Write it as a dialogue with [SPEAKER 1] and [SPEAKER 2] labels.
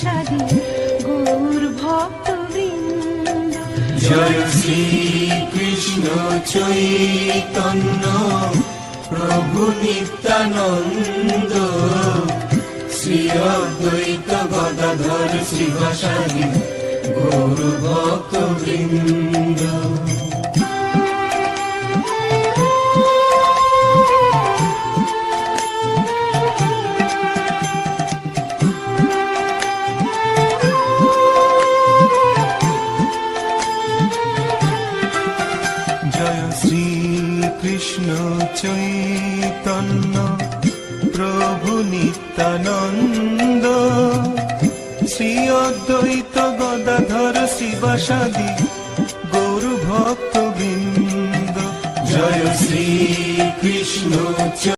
[SPEAKER 1] শিবাসাদি গৌর ভক্তবৃন্দ।
[SPEAKER 2] জয় শ্রী কৃষ্ণ চৈতন্য প্রভু নিত্যানন্দ, শ্রী অদ্বৈত গদাধর শিবাসাদি গৌর ভক্তবৃন্দ। জয় শ্রী কৃষ্ণ চৈতন্য প্রভু নিত্যানন্দ, শ্রী অদ্বৈত গদাধর শিবাসাদি গৌর ভক্তবৃন্দ। জয় শ্রী কৃষ্ণ